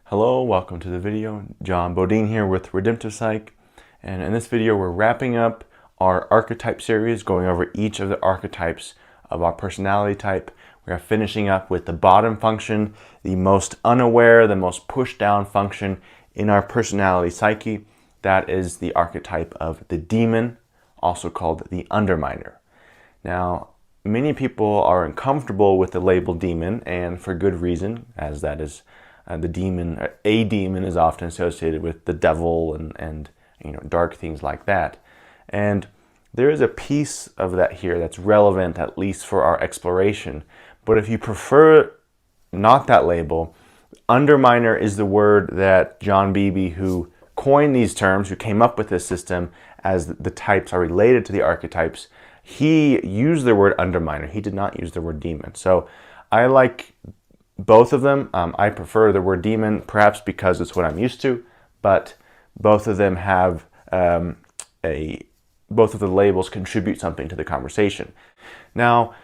Hello, welcome to the video. John Beebe here with Redemptive Psych, and in this video we're wrapping up our archetype series, going over each of the archetypes of our personality type. We are finishing up with the bottom function, the most unaware, the most pushed down function in our personality psyche. That is the archetype of the demon, also called the Underminer. Now, many people are uncomfortable with the label demon, and for good reason, as that is the demon, a demon is often associated with the devil and dark things like that. And there is a piece of that here that's relevant, at least for our exploration. But if you prefer not that label, Underminer is the word that John Beebe, who coined these terms, who came up with this system as the types are related to the archetypes, he used the word Underminer. He did not use the word demon. So I like both of them. I prefer the word demon, perhaps because it's what I'm used to, but both of them have both of the labels contribute something to the conversation. Now,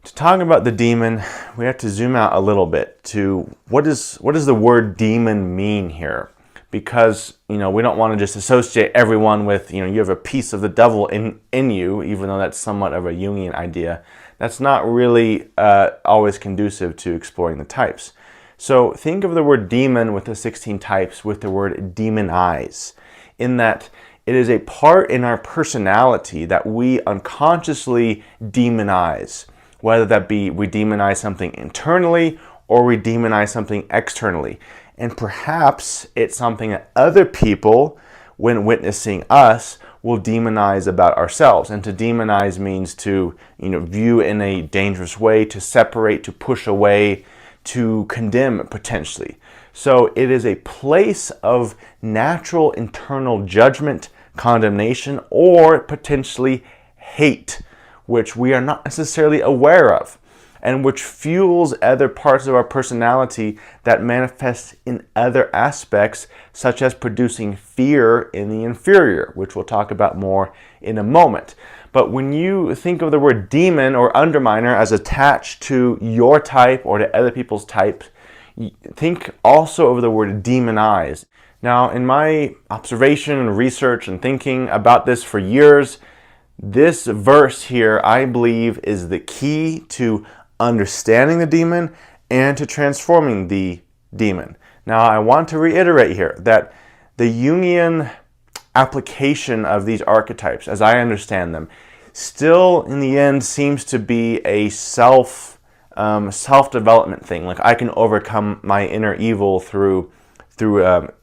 to talk about the demon, we have to zoom out a little bit to what does the word demon mean here? Because we don't want to just associate everyone with you have a piece of the devil in you, even though that's somewhat of a Jungian idea. That's not really always conducive to exploring the types. So think of the word demon with the 16 types with the word demonize, in that it is a part in our personality that we unconsciously demonize, whether that be we demonize something internally or we demonize something externally. And perhaps it's something that other people, when witnessing us, will demonize about ourselves. And to demonize means to view in a dangerous way, to separate, to push away, to condemn potentially. So it is a place of natural internal judgment, condemnation, or potentially hate, which we are not necessarily aware of, and which fuels other parts of our personality that manifests in other aspects, such as producing fear in the inferior, which we'll talk about more in a moment. But when you think of the word demon or underminer as attached to your type or to other people's type, think also of the word demonize. Now, in my observation and research and thinking about this for years, this verse here, I believe, is the key to understanding the demon and to transforming the demon. Now, I want to reiterate here that the Jungian application of these archetypes, as I understand them, still in the end seems to be a self-development thing. Like, I can overcome my inner evil through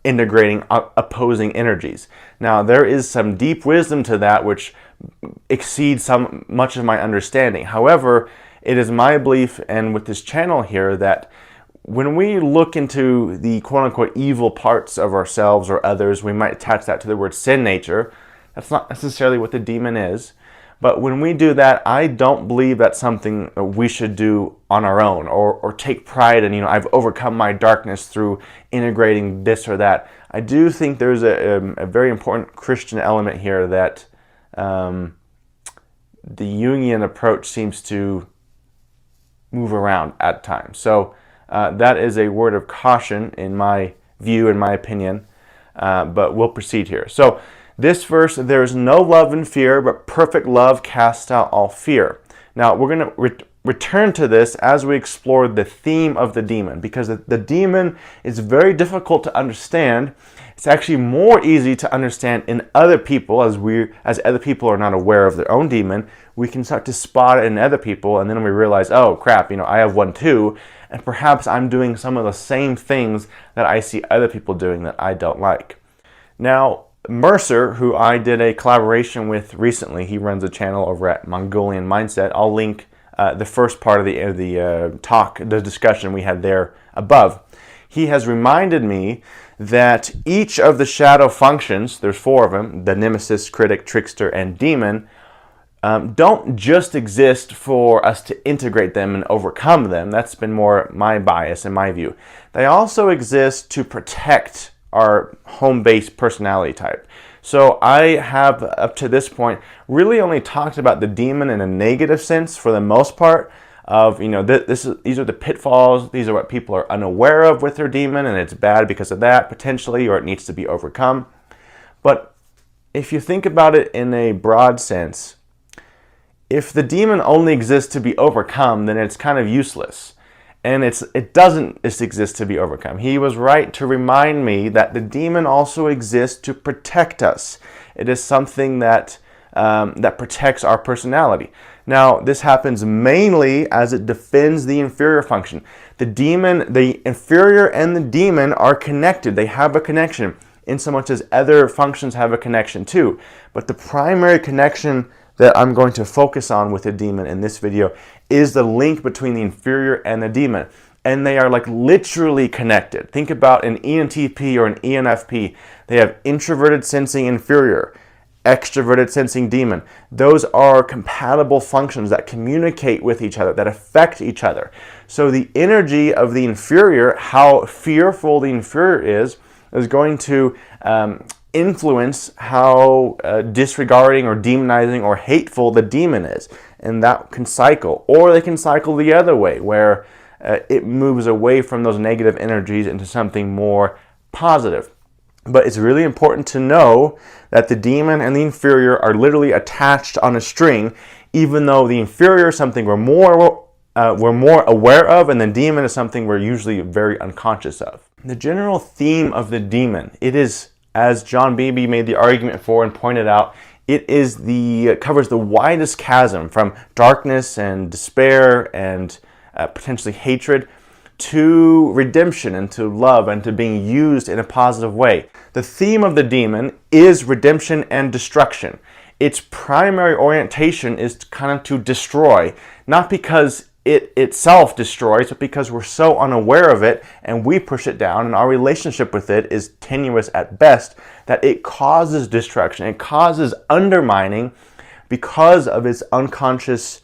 integrating opposing energies. Now, there is some deep wisdom to that which exceeds much of my understanding. However, it is my belief, and with this channel here, that when we look into the quote-unquote evil parts of ourselves or others, we might attach that to the word sin nature. That's not necessarily what the demon is. But when we do that, I don't believe that's something we should do on our own or take pride in, I've overcome my darkness through integrating this or that. I do think there's a very important Christian element here that the Jungian approach seems to move around at times. So that is a word of caution in my view, in my opinion, but we'll proceed here. So this verse, there is no love in fear, but perfect love casts out all fear. Now we're going to return to this as we explore the theme of the demon, because the demon is very difficult to understand. It's actually more easy to understand in other people, as other people are not aware of their own demon. We can start to spot it in other people, and then we realize, oh crap, I have one too, and perhaps I'm doing some of the same things that I see other people doing that I don't like. Now, Mercer, who I did a collaboration with recently, he runs a channel over at Mongolian Mindset. I'll link the first part of the discussion we had there above. He has reminded me that each of the shadow functions, there's 4 of them, the nemesis, critic, trickster, and demon, don't just exist for us to integrate them and overcome them. That's been more my bias in my view. They also exist to protect our home-based personality type. So I have, up to this point, really only talked about the demon in a negative sense for the most part. of, these are the pitfalls, these are what people are unaware of with their demon, and it's bad because of that, potentially, or it needs to be overcome. But if you think about it in a broad sense, if the demon only exists to be overcome, then it's kind of useless. And it doesn't just exist to be overcome. He was right to remind me that the demon also exists to protect us. It is something that protects our personality. Now, this happens mainly as it defends the inferior function. The inferior and the demon are connected. They have a connection, in so much as other functions have a connection too. But the primary connection that I'm going to focus on with the demon in this video is the link between the inferior and the demon. And they are like literally connected. Think about an ENTP or an ENFP. They have introverted sensing inferior, extroverted sensing demon. Those are compatible functions that communicate with each other, that affect each other. So the energy of the inferior, how fearful the inferior is going to influence how disregarding or demonizing or hateful the demon is. And that can cycle. Or they can cycle the other way, where it moves away from those negative energies into something more positive. But it's really important to know that the demon and the inferior are literally attached on a string, even though the inferior is something we're more aware of, and the demon is something we're usually very unconscious of. The general theme of the demon, it is, as John Beebe made the argument for and pointed out, it covers the widest chasm from darkness and despair and potentially hatred to redemption and to love and to being used in a positive way. The theme of the demon is redemption and destruction. Its primary orientation is kind of to destroy, not because it itself destroys, but because we're so unaware of it and we push it down, and our relationship with it is tenuous at best, that it causes destruction. It causes undermining because of its unconscious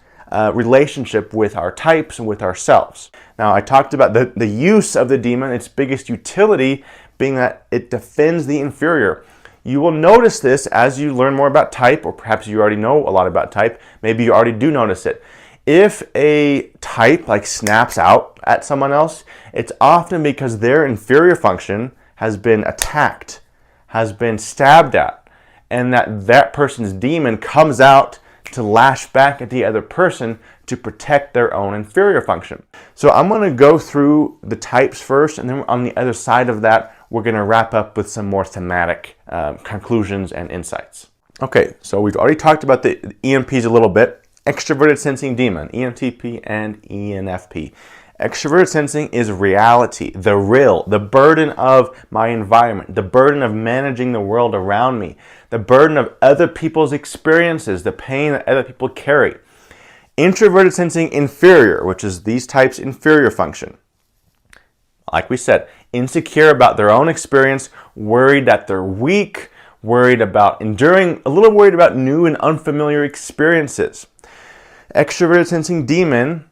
relationship with our types and with ourselves. Now, I talked about the use of the demon, its biggest utility being that it defends the inferior. You will notice this as you learn more about type, or perhaps you already know a lot about type. Maybe you already do notice it. If a type snaps out at someone else, it's often because their inferior function has been attacked, has been stabbed at, and that person's demon comes out to lash back at the other person to protect their own inferior function. So I'm going to go through the types first, and then on the other side of that, we're going to wrap up with some more thematic conclusions and insights. Okay, so we've already talked about the ENPs a little bit. Extroverted sensing demon, ENTP and ENFP. Extroverted sensing is reality, the burden of my environment, the burden of managing the world around me, the burden of other people's experiences, the pain that other people carry. Introverted sensing inferior, which is these types' inferior function. Like we said, insecure about their own experience, worried that they're weak, worried about enduring, a little worried about new and unfamiliar experiences. Extroverted sensing demon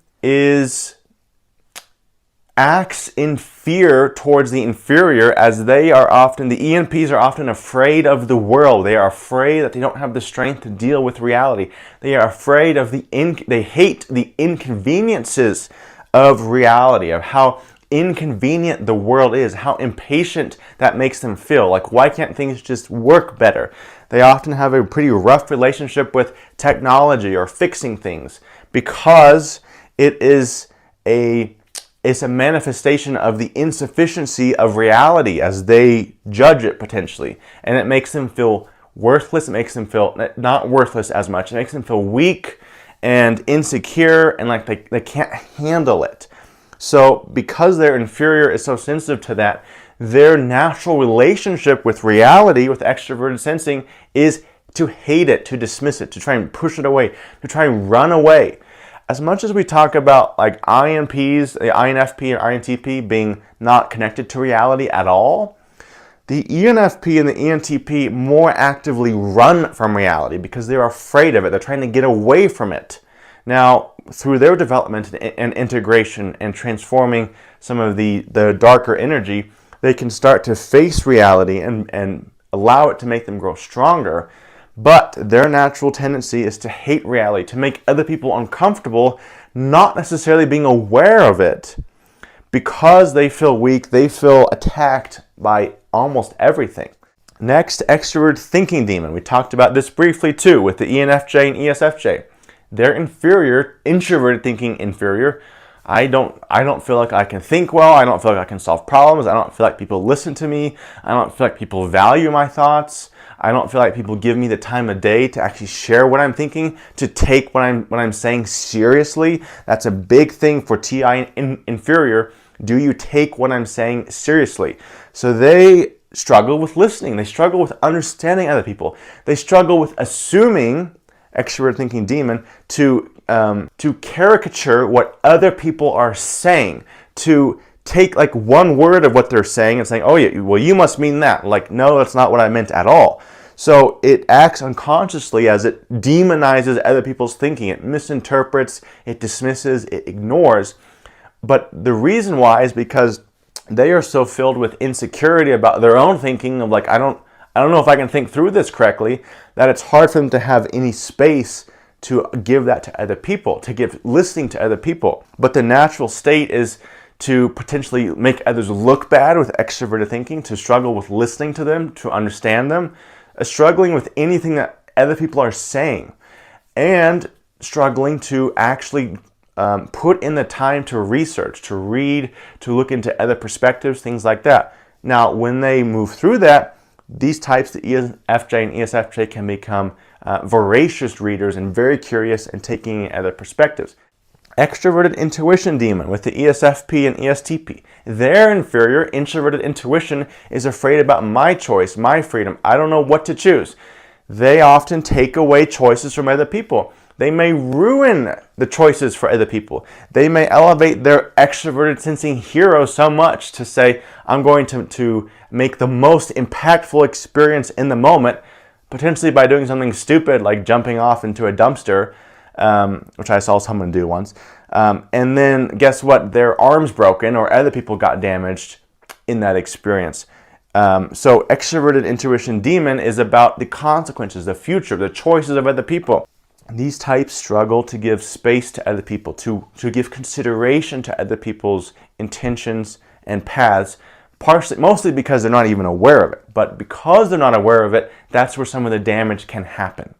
acts in fear towards the inferior, as the ENPs are often afraid of the world. They are afraid that they don't have the strength to deal with reality. They are afraid of they hate the inconveniences of reality, of how inconvenient the world is, how impatient that makes them feel. Like, why can't things just work better? They often have a pretty rough relationship with technology or fixing things, because it's a manifestation of the insufficiency of reality as they judge it potentially. And it makes them feel worthless. It makes them feel not worthless as much. It makes them feel weak and insecure, and like they can't handle it. So because their inferior is so sensitive to that, their natural relationship with reality, with extroverted sensing, is to hate it, to dismiss it, to try and push it away, to try and run away. As much as we talk about like INPs, the INFP and INTP being not connected to reality at all, the ENFP and the ENTP more actively run from reality because they're afraid of it. They're trying to get away from it. Now, through their development and integration and transforming some of the darker energy, they can start to face reality and allow it to make them grow stronger. But their natural tendency is to hate reality, to make other people uncomfortable, not necessarily being aware of it. Because they feel weak, they feel attacked by almost everything. Next, extrovert thinking demon. We talked about this briefly too with the ENFJ and ESFJ. They're inferior, introverted thinking inferior. I don't feel like I can think well. I don't feel like I can solve problems. I don't feel like people listen to me. I don't feel like people value my thoughts. I don't feel like people give me the time of day to actually share what I'm thinking, to take what I'm saying seriously. That's a big thing for TI inferior. Do you take what I'm saying seriously? So they struggle with listening. They struggle with understanding other people. They struggle with assuming, extrovert thinking demon, to caricature what other people are saying, to take like one word of what they're saying and saying, oh yeah, well you must mean that. Like, no, that's not what I meant at all. So it acts unconsciously as it demonizes other people's thinking. It misinterprets, it dismisses, it ignores. But the reason why is because they are so filled with insecurity about their own thinking of like, I don't know if I can think through this correctly, that it's hard for them to have any space to give that to other people, to give listening to other people. But the natural state is to potentially make others look bad with extroverted thinking, to struggle with listening to them, to understand them, struggling with anything that other people are saying, and struggling to actually put in the time to research, to read, to look into other perspectives, things like that. Now, when they move through that, these types, the ENFJ and ESFJ, can become voracious readers and very curious and taking in other perspectives. Extroverted intuition demon with the ESFP and ESTP. Their inferior, introverted intuition, is afraid about my choice, my freedom. I don't know what to choose. They often take away choices from other people. They may ruin the choices for other people. They may elevate their extroverted sensing hero so much to say, I'm going to make the most impactful experience in the moment, potentially by doing something stupid like jumping off into a dumpster, which I saw someone do once. And then guess what? Their arm's broken or other people got damaged in that experience. So extroverted intuition demon is about the consequences, the future, the choices of other people. These types struggle to give space to other people, to give consideration to other people's intentions and paths, mostly because they're not even aware of it. But because they're not aware of it, that's where some of the damage can happen.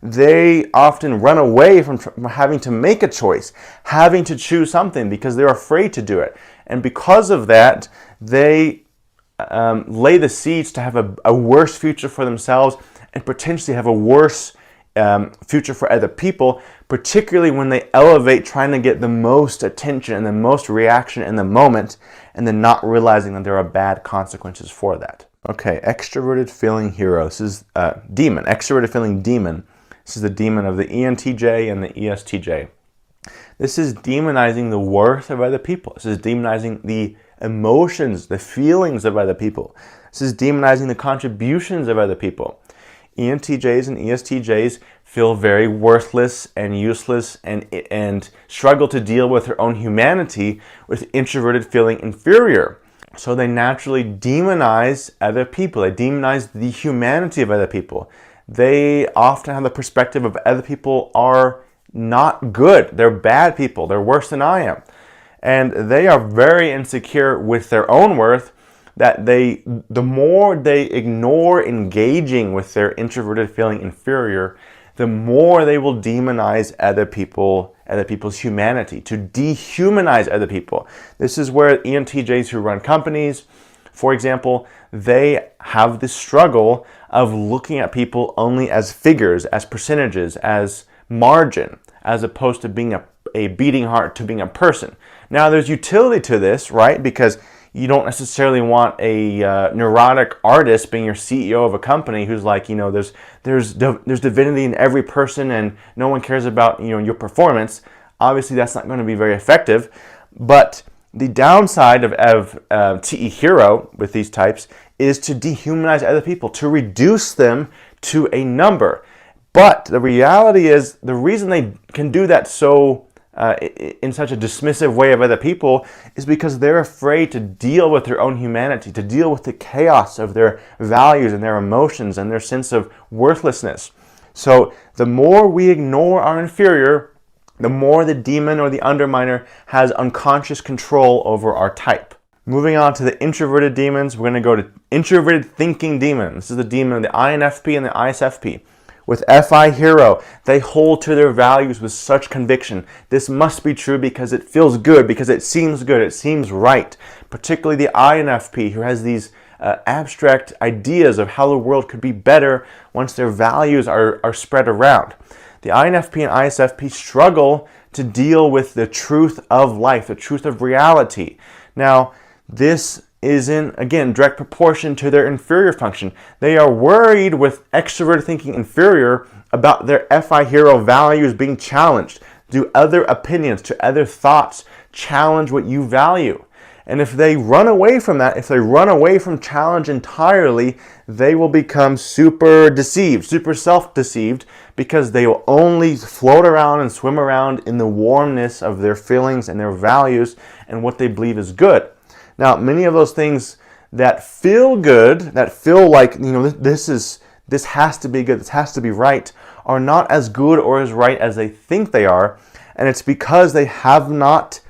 They often run away from having to make a choice, having to choose something because they're afraid to do it. And because of that, they lay the seeds to have a worse future for themselves and potentially have a worse future for other people, particularly when they elevate trying to get the most attention and the most reaction in the moment, and then not realizing that there are bad consequences for that. Okay, extroverted feeling hero. This is demon. Extroverted feeling demon. This is the demon of the ENTJ and the ESTJ. This is demonizing the worth of other people. This is demonizing the emotions, the feelings of other people. This is demonizing the contributions of other people. ENTJs and ESTJs feel very worthless and useless and struggle to deal with their own humanity, with introverted feeling inferior. So they naturally demonize other people. They demonize the humanity of other people. They often have the perspective of other people are not good. They're bad people. They're worse than I am. And they are very insecure with their own worth, that the more they ignore engaging with their introverted feeling inferior, the more they will demonize other people's humanity, to dehumanize other people. This is where ENTJs who run companies, for example, they have this struggle of looking at people only as figures, as percentages, as margin, as opposed to being a beating heart to being a person. Now, there's utility to this, right? Because you don't necessarily want a neurotic artist being your CEO of a company who's like, there's divinity in every person and no one cares about your performance. Obviously, that's not going to be very effective. But the downside of TE hero with these types is to dehumanize other people, to reduce them to a number. But the reality is, the reason they can do that so in such a dismissive way of other people is because they're afraid to deal with their own humanity, to deal with the chaos of their values and their emotions and their sense of worthlessness. So the more we ignore our inferior, the more the demon or the underminer has unconscious control over our type. Moving on to the introverted demons, we're going to go to introverted thinking demon. This is the demon of the INFP and the ISFP. With FI hero, they hold to their values with such conviction. This must be true because it feels good, because it seems good, it seems right. Particularly the INFP, who has these abstract ideas of how the world could be better once their values are spread around. The INFP and ISFP struggle to deal with the truth of life, the truth of reality. Now, this is in, again, direct proportion to their inferior function. They are worried with extroverted thinking inferior about their FI hero values being challenged. Do other opinions, to other thoughts challenge what you value? And if they run away from that, if they run away from challenge entirely, they will become super deceived, super self-deceived, because they will only float around and swim around in the warmness of their feelings and their values and what they believe is good. Now, many of those things that feel good, that feel like, this has to be good, this has to be right, are not as good or as right as they think they are, and it's because they have not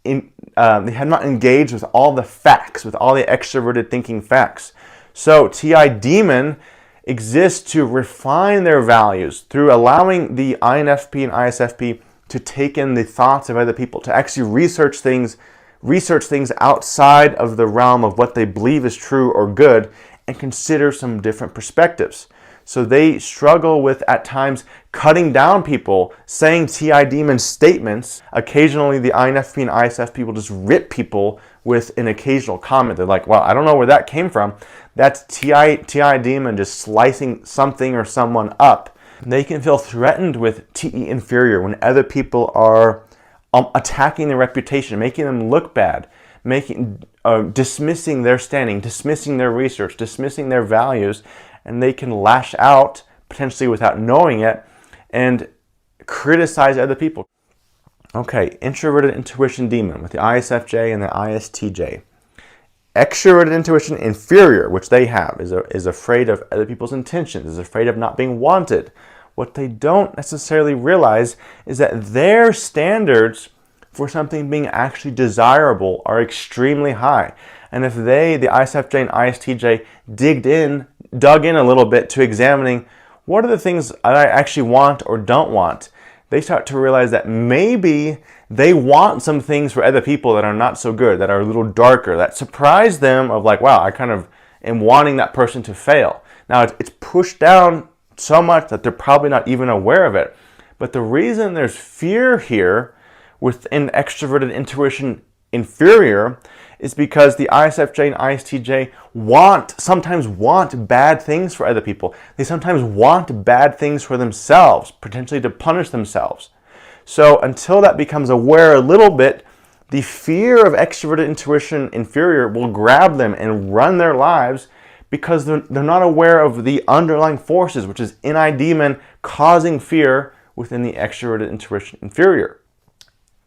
engaged with all the facts, with all the extroverted thinking facts. So TI demon exists to refine their values through allowing the INFP and ISFP to take in the thoughts of other people, to actually research things outside of the realm of what they believe is true or good, and consider some different perspectives. So they struggle with, at times, cutting down people, saying TI demon statements. Occasionally, the INFP and ISFP will just rip people with an occasional comment. They're like, well, I don't know where that came from. That's TI demon just slicing something or someone up. They can feel threatened with TE inferior when other people are attacking their reputation, making them look bad, dismissing their standing, dismissing their research, dismissing their values, and they can lash out, potentially without knowing it, and criticize other people. Okay, introverted intuition demon with the ISFJ and the ISTJ. Extroverted intuition inferior, which they have, is afraid of other people's intentions, is afraid of not being wanted. What they don't necessarily realize is that their standards for something being actually desirable are extremely high. And if they, the ISFJ and ISTJ, dug in a little bit to examining what are the things that I actually want or don't want, they start to realize that maybe they want some things for other people that are not so good, that are a little darker, that surprise them of like, wow, I kind of am wanting that person to fail. Now, it's pushed down so much that they're probably not even aware of it. But the reason there's fear here within extroverted intuition inferior is because the ISFJ and ISTJ sometimes want bad things for other people. They sometimes want bad things for themselves, potentially to punish themselves. So until that becomes aware a little bit, the fear of extroverted intuition inferior will grab them and run their lives because they're not aware of the underlying forces, which is NI demon causing fear within the extroverted intuition inferior.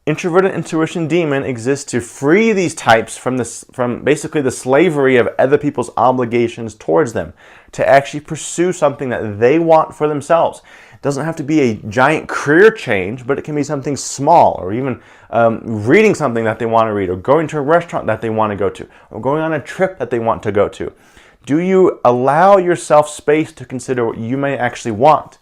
Introverted intuition demon exists to free these types from basically the slavery of other people's obligations towards them, to actually pursue something that they want for themselves. It doesn't have to be a giant career change, but it can be something small, or even reading something that they want to read, or going to a restaurant that they want to go to, or going on a trip that they want to go to. Do you allow yourself space to consider what you may actually want?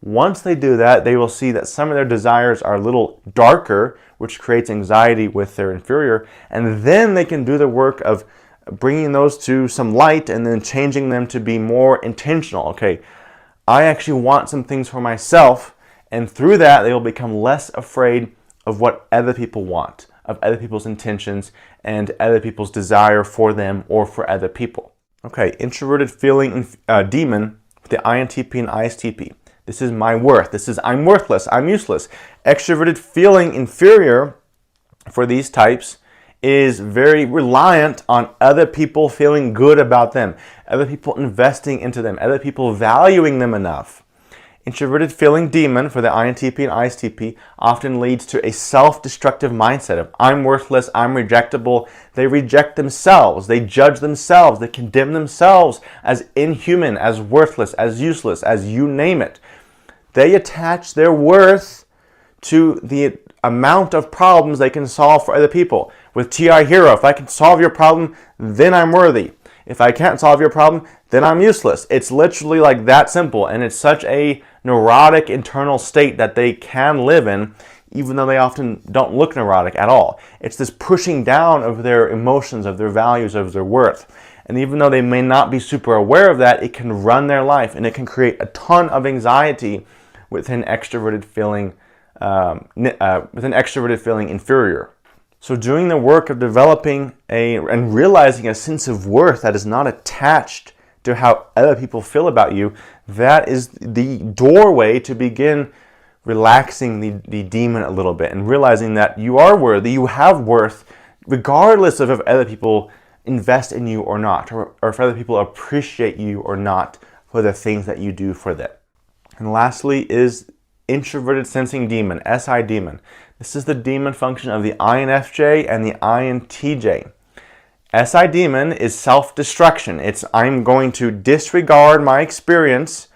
Once they do that, they will see that some of their desires are a little darker, which creates anxiety with their inferior, and then they can do the work of bringing those to some light and then changing them to be more intentional. Okay, I actually want some things for myself, and through that, they will become less afraid of what other people want, of other people's intentions, and other people's desire for them or for other people. Okay, introverted feeling demon with the INTP and ISTP. This is my worth. This is I'm worthless. I'm useless. Extroverted feeling inferior for these types is very reliant on other people feeling good about them, other people investing into them, other people valuing them enough. Introverted feeling demon for the INTP and ISTP often leads to a self-destructive mindset of I'm worthless, I'm rejectable. They reject themselves, they judge themselves, they condemn themselves as inhuman, as worthless, as useless, as you name it. They attach their worth to the amount of problems they can solve for other people. With TI Hero, if I can solve your problem, then I'm worthy. If I can't solve your problem, then I'm useless. It's literally like that simple, and it's such a neurotic internal state that they can live in, even though they often don't look neurotic at all. It's this pushing down of their emotions, of their values, of their worth. And even though they may not be super aware of that, it can run their life, and it can create a ton of anxiety with an extroverted feeling inferior. So doing the work of developing and realizing a sense of worth that is not attached to how other people feel about you, that is the doorway to begin relaxing the demon a little bit and realizing that you are worthy, you have worth, regardless of if other people invest in you or not, or if other people appreciate you or not for the things that you do for them. And lastly is introverted sensing demon, SI demon. This is the demon function of the INFJ and the INTJ. SI demon is self-destruction. It's I'm going to disregard my experience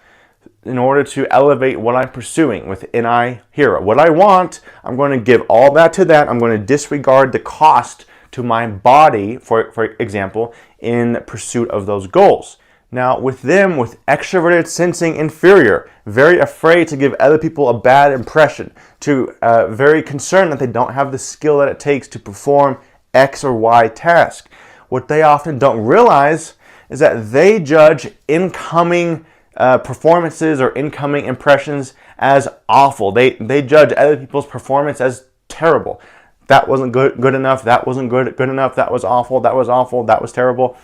in order to elevate what I'm pursuing with NI Hero. What I want, I'm going to give all that to that. I'm going to disregard the cost to my body, for example, in pursuit of those goals. Now, with them, with extroverted sensing inferior, very afraid to give other people a bad impression, very concerned that they don't have the skill that it takes to perform X or Y task. What they often don't realize is that they judge incoming performances or incoming impressions as awful. They judge other people's performance as terrible. That wasn't good enough. That wasn't good enough. That was awful. That was awful. That was terrible.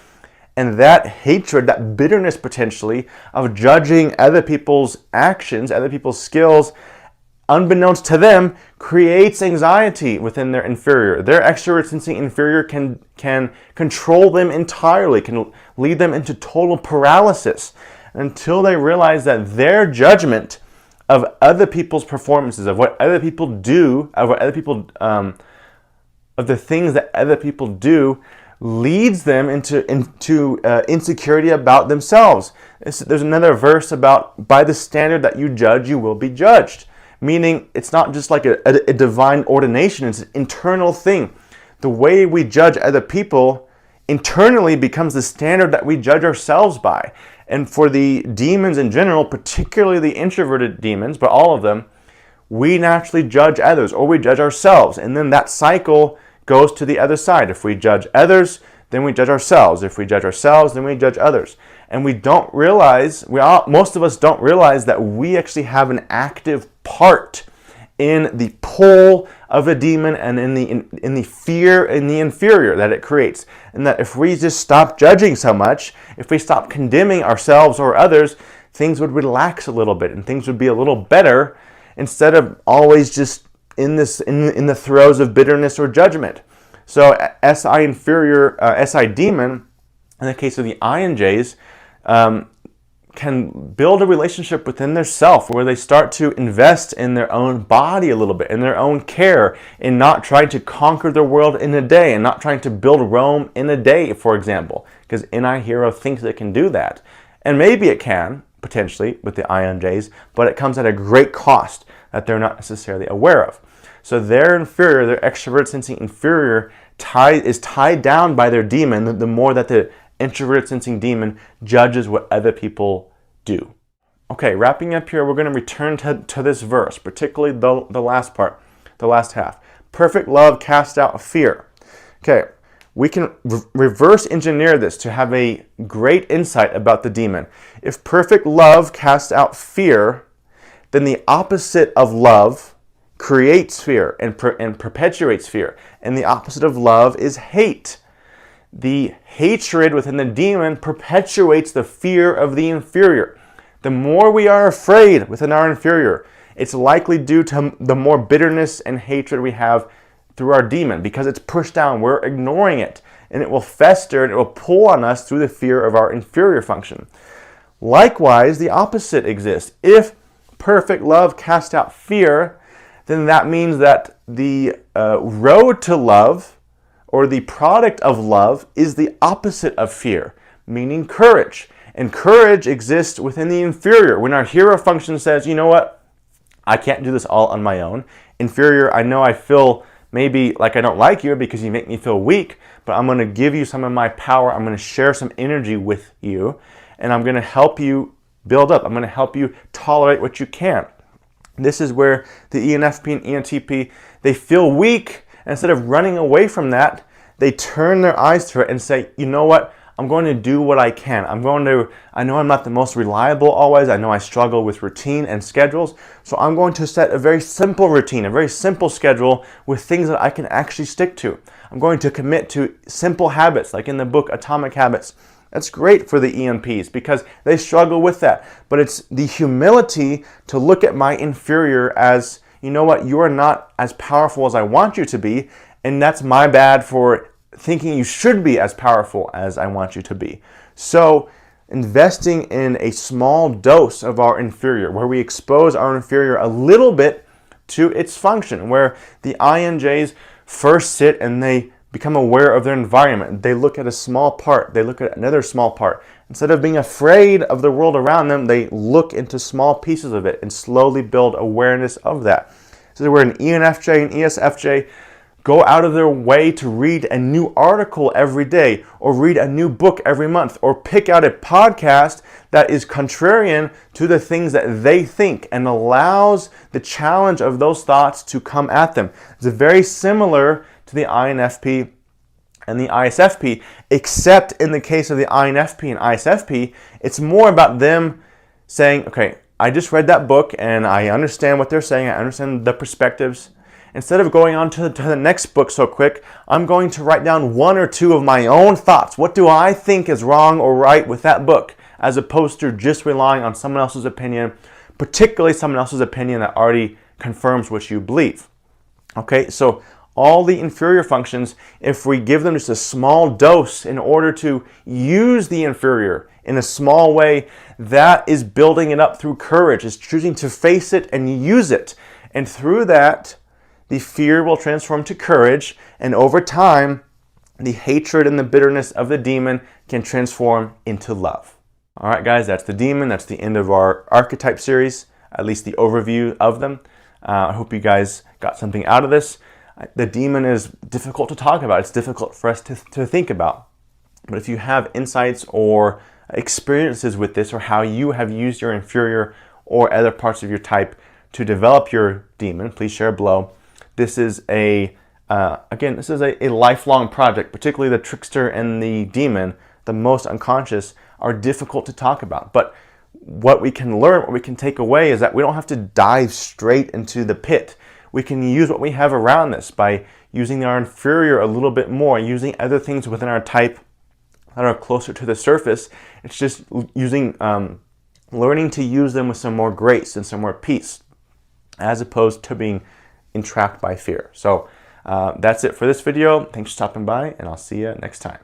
And that hatred, that bitterness potentially of judging other people's actions, other people's skills, unbeknownst to them, creates anxiety within their inferior. Their extrovert sensing inferior can control them entirely, can lead them into total paralysis until they realize that their judgment of other people's performances, of what other people do, of what other people, of the things that other people do, leads them into insecurity about themselves. There's another verse about, by the standard that you judge, you will be judged. Meaning, it's not just like a divine ordination, it's an internal thing. The way we judge other people internally becomes the standard that we judge ourselves by. And for the demons in general, particularly the introverted demons, but all of them, we naturally judge others, or we judge ourselves. And then that cycle goes to the other side. If we judge others, then we judge ourselves. If we judge ourselves, then we judge others. And we don't realize, most of us don't realize that we actually have an active part in the pull of a demon and in the fear in the inferior that it creates. And that if we just stop judging so much, if we stop condemning ourselves or others, things would relax a little bit and things would be a little better instead of always just in the throes of bitterness or judgment. So SI inferior, SI demon, in the case of the INJs, can build a relationship within their self where they start to invest in their own body a little bit, in their own care, in not trying to conquer the world in a day and not trying to build Rome in a day, for example, because NI Hero thinks it can do that. And maybe it can, potentially, with the INJs, but it comes at a great cost that they're not necessarily aware of. So their inferior, their extrovert sensing inferior, is tied down by their demon the more that the introverted sensing demon judges what other people do. Okay, wrapping up here, we're going to return to this verse, particularly the last part, the last half. Perfect love casts out fear. Okay, we can reverse engineer this to have a great insight about the demon. If perfect love casts out fear, then the opposite of love creates fear and perpetuates fear. And the opposite of love is hate. The hatred within the demon perpetuates the fear of the inferior. The more we are afraid within our inferior, it's likely due to the more bitterness and hatred we have through our demon, because it's pushed down, we're ignoring it, and it will fester and it will pull on us through the fear of our inferior function. Likewise, the opposite exists. If perfect love casts out fear, then that means that the road to love, or the product of love, is the opposite of fear, meaning courage. And courage exists within the inferior. When our hero function says, you know what, I can't do this all on my own. Inferior, I know I feel maybe like I don't like you because you make me feel weak, but I'm going to give you some of my power. I'm going to share some energy with you, and I'm going to help you build up. I'm going to help you tolerate what you can. This is where the ENFP and ENTP, they feel weak. Instead of running away from that, they turn their eyes to it and say, you know what? I'm going to do what I can. I know I'm not the most reliable always. I know I struggle with routine and schedules. So I'm going to set a very simple routine, a very simple schedule with things that I can actually stick to. I'm going to commit to simple habits, like in the book Atomic Habits. That's great for the ENPs because they struggle with that. But it's the humility to look at my inferior as, you know what, you are not as powerful as I want you to be, and that's my bad for thinking you should be as powerful as I want you to be. So investing in a small dose of our inferior, where we expose our inferior a little bit to its function, where the INJs first sit and they become aware of their environment. They look at a small part, they look at another small part. Instead of being afraid of the world around them, they look into small pieces of it and slowly build awareness of that. So where an ENFJ and ESFJ go out of their way to read a new article every day, or read a new book every month, or pick out a podcast that is contrarian to the things that they think and allows the challenge of those thoughts to come at them. It's very similar to the INFP and the ISFP, except in the case of the INFP and ISFP, it's more about them saying, okay, I just read that book and I understand what they're saying, I understand the perspectives. Instead of going on to the next book so quick, I'm going to write down one or two of my own thoughts. What do I think is wrong or right with that book, as opposed to just relying on someone else's opinion, particularly someone else's opinion that already confirms what you believe. Okay, so all the inferior functions, if we give them just a small dose in order to use the inferior in a small way, that is building it up through courage. It's choosing to face it and use it. And through that, the fear will transform to courage, and over time, the hatred and the bitterness of the demon can transform into love. All right, guys, that's the demon. That's the end of our archetype series, at least the overview of them. I hope you guys got something out of this. The demon is difficult to talk about. It's difficult for us to think about. But if you have insights or experiences with this, or how you have used your inferior or other parts of your type to develop your demon, please share below. This is a lifelong project, particularly the trickster and the demon, the most unconscious, are difficult to talk about. But what we can learn, what we can take away, is that we don't have to dive straight into the pit. We can use what we have around us by using our inferior a little bit more, using other things within our type that are closer to the surface. It's just using, learning to use them with some more grace and some more peace, as opposed to being entrapped by fear. So that's it for this video. Thanks for stopping by, and I'll see you next time.